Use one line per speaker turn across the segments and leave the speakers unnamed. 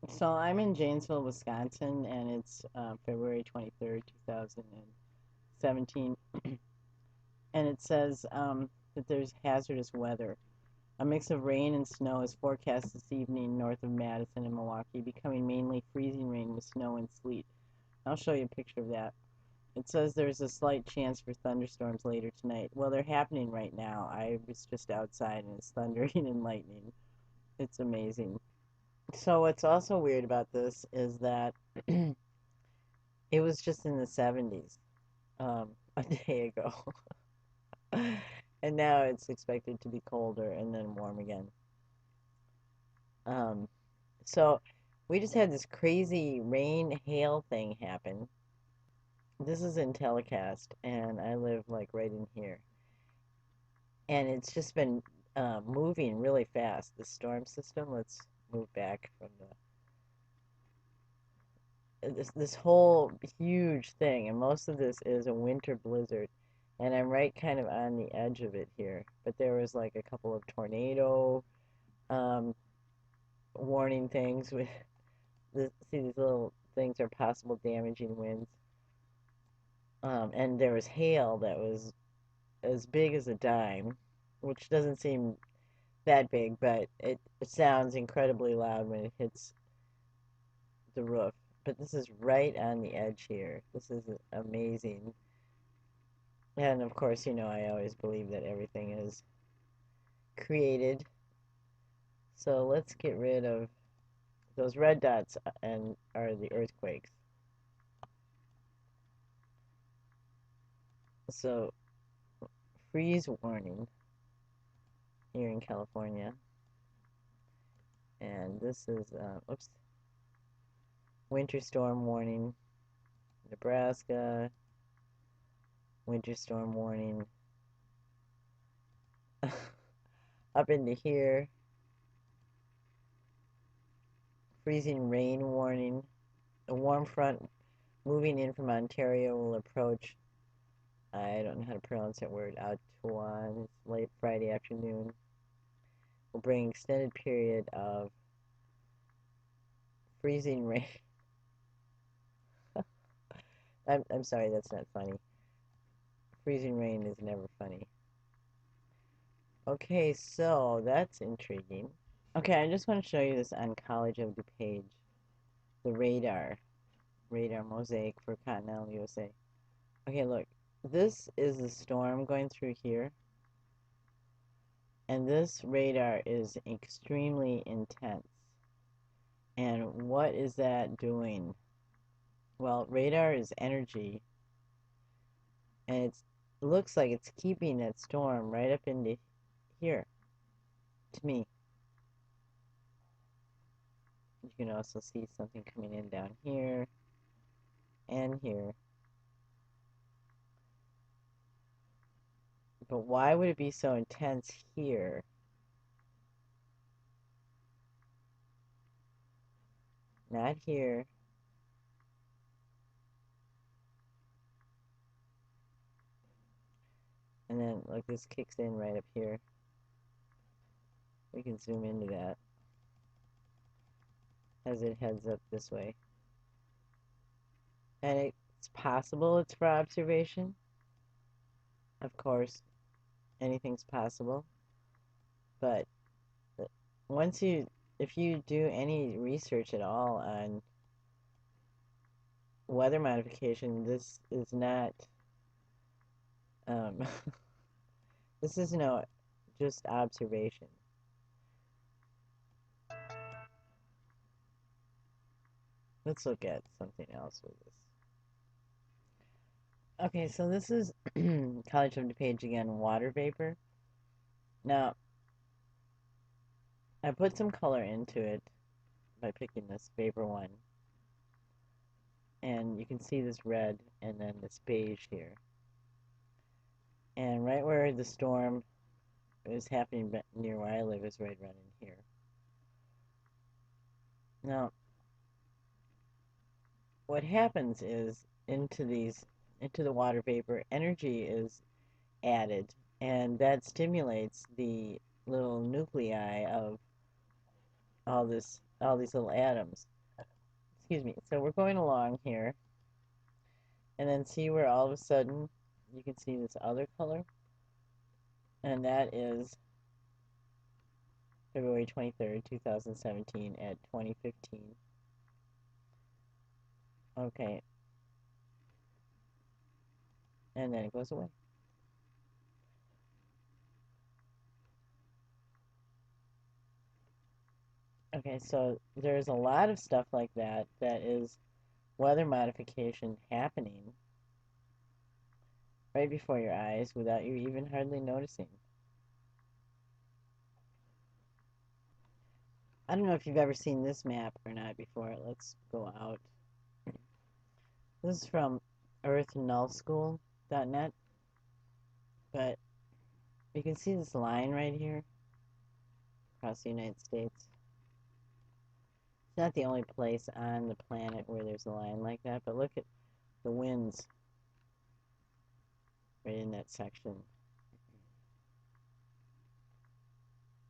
So I'm in Janesville, Wisconsin, and it's February 23rd, 2017. And it says that there's hazardous weather. A mix of rain and snow is forecast this evening north of Madison and Milwaukee, becoming mainly freezing rain with snow and sleet. I'll show you a picture of that. It says there's a slight chance for thunderstorms later tonight. Well, they're happening right now. I was just outside and it's thundering and lightning. It's amazing. So what's also weird about this is that it was just in the 70s a day ago. And now it's expected to be colder and then warm again. Um, so we just had this crazy rain hail thing happen. This is in telecast, and I live like right in here. And it's just been moving really fast. The storm system. Let's move back from the this whole huge thing, and most of this is a winter blizzard. And I'm right kind of on the edge of it here. But there was like a couple of tornado um, warning things with see these little things are possible damaging winds. And there was hail that was as big as a dime, which doesn't seem that big, but it sounds incredibly loud when it hits the roof. But this is right on the edge here. This is amazing. And of course, I always believe that everything is created. So let's get rid of those red dots and are the earthquakes. So freeze warning here in California. And this is, oops, winter storm warning, Nebraska, winter storm warning, up into here, freezing rain warning. A warm front moving in from Ontario will approach, I don't know how to pronounce that word, Autuan, it's late Friday afternoon, will bring extended period of freezing rain. I'm sorry, that's not funny. Freezing rain is never funny. Okay, so that's intriguing. Okay, I just want to show you this on College of DuPage, the radar mosaic for Continental USA. Okay, look, this is the storm going through here, and this radar is extremely intense. And what is that doing? Well, radar is energy, and it looks like it's keeping that storm right up into here, to me. You can also see something coming in down here and here. But why would it be so intense here? Not here. And then, look, this kicks in right up here. We can zoom into that as it heads up this way. And it's possible it's for observation. Of course, anything's possible. But once if you do any research at all on weather modification, this is not, um, this is no just observation. Let's look at something else with this. Okay, so this is College of DuPage again, water vapor. Now, I put some color into it by picking this vapor one. And you can see this red and then this beige here. And right where the storm is happening near where I live is right around in here. Now, what happens is into the water vapor, energy is added, and that stimulates the little nuclei of all this all these little atoms. Excuse me. So we're going along here, and then see where all of a sudden you can see this other color, and that is February 23rd, 2017 at 2015. Okay, and then it goes away. Okay, so there's a lot of stuff like that that is weather modification happening right before your eyes without you even hardly noticing. I don't know if you've ever seen this map or not before. Let's go out. This is from earthnullschool.net, but you can see this line right here across the United States. It's not the only place on the planet where there's a line like that, but look at the winds right in that section.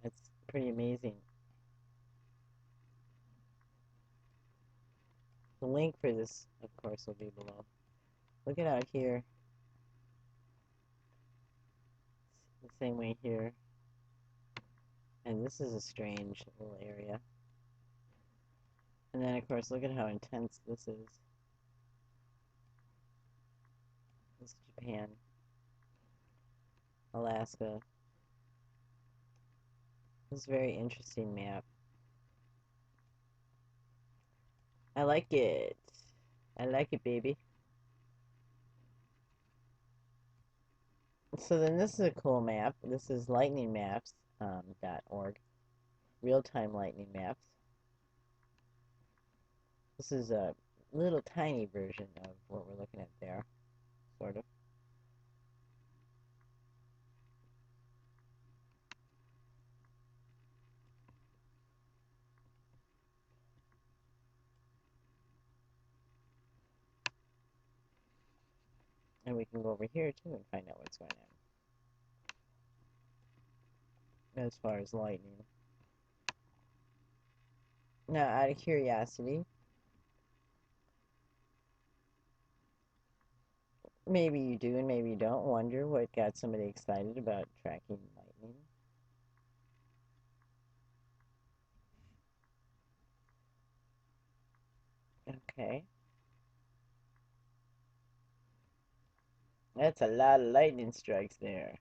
That's pretty amazing. The link for this, of course, will be below. Look at out here. It's the same way here. And this is a strange little area. And then, of course, look at how intense this is. This is Japan, Alaska. This is a very interesting map. I like it. I like it, baby. So then this is a cool map. This is lightningmaps.org. Real-time lightning maps. This is a little tiny version of what we're looking at there, sort of. And we can go over here too and find out what's going on as far as lightning. Now, out of curiosity, maybe you do and maybe you don't wonder what got somebody excited about tracking lightning. Okay. That's a lot of lightning strikes there.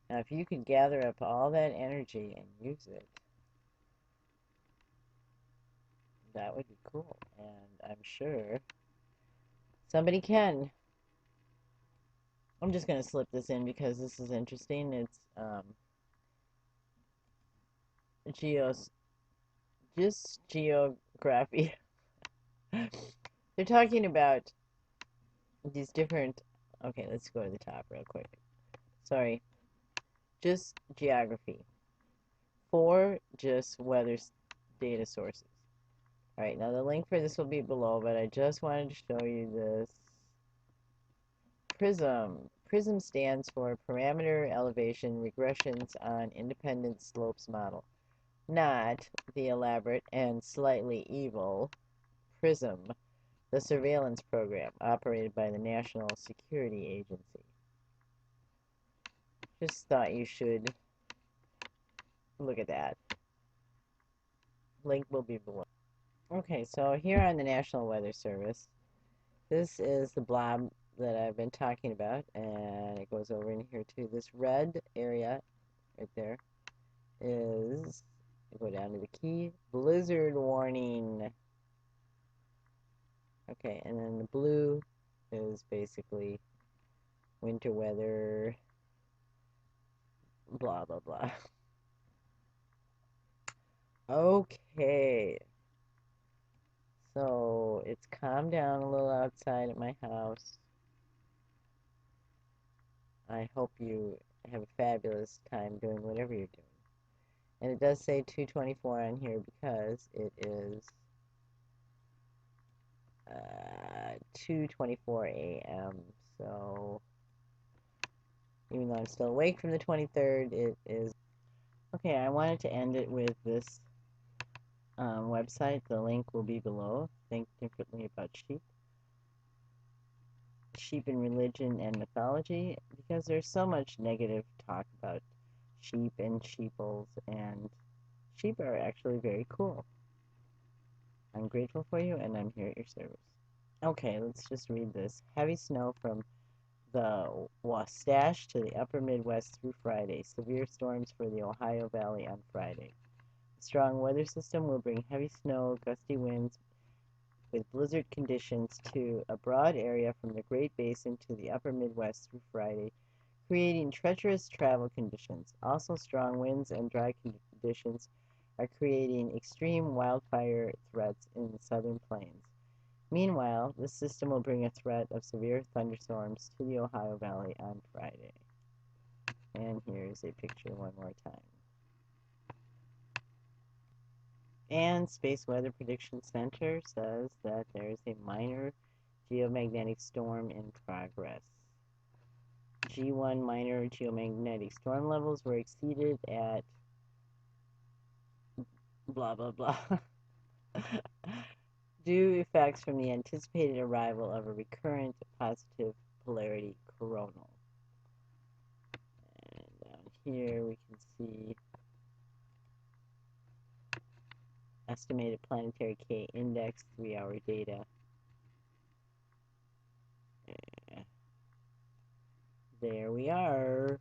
Now, if you could gather up all that energy and use it, that would be cool. And I'm sure somebody can. I'm just going to slip this in because this is interesting. It's just geography. They're talking about these different. Okay, let's go to the top real quick. Sorry. Just geography. 4 just weather data sources. Alright, now the link for this will be below, but I just wanted to show you this PRISM. PRISM stands for Parameter Elevation Regressions on Independent Slopes Model, not the elaborate and slightly evil PRISM, the surveillance program operated by the National Security Agency. Just thought you should look at that. Link will be below. Okay, so here on the National Weather Service, this is the blob that I've been talking about, and it goes over in here too. This red area right there is, go down to the key, blizzard warning. Okay, and then the blue is basically winter weather, blah, blah, blah. Okay. So it's calmed down a little outside at my house. I hope you have a fabulous time doing whatever you're doing. And it does say 2:24 on here because it is 2:24 a.m. So even though I'm still awake from the 23rd, it is. Okay, I wanted to end it with this website. The link will be below. Think differently about sheep. Sheep in religion and mythology, because there's so much negative talk about sheep and sheeples, and sheep are actually very cool. I'm grateful for you, and I'm here at your service. Okay, let's just read this. Heavy snow from the Wasatch to the upper Midwest through Friday. Severe storms for the Ohio Valley on Friday. A strong weather system will bring heavy snow, gusty winds, with blizzard conditions to a broad area from the Great Basin to the upper Midwest through Friday, creating treacherous travel conditions. Also, strong winds and dry conditions are creating extreme wildfire threats in the southern plains. Meanwhile, this system will bring a threat of severe thunderstorms to the Ohio Valley on Friday. And here's a picture one more time. And Space Weather Prediction Center says that there's a minor geomagnetic storm in progress. G1 minor geomagnetic storm levels were exceeded at blah blah blah due effects from the anticipated arrival of a recurrent positive polarity coronal. And down here we can see estimated planetary K index 3-hour data. There we are.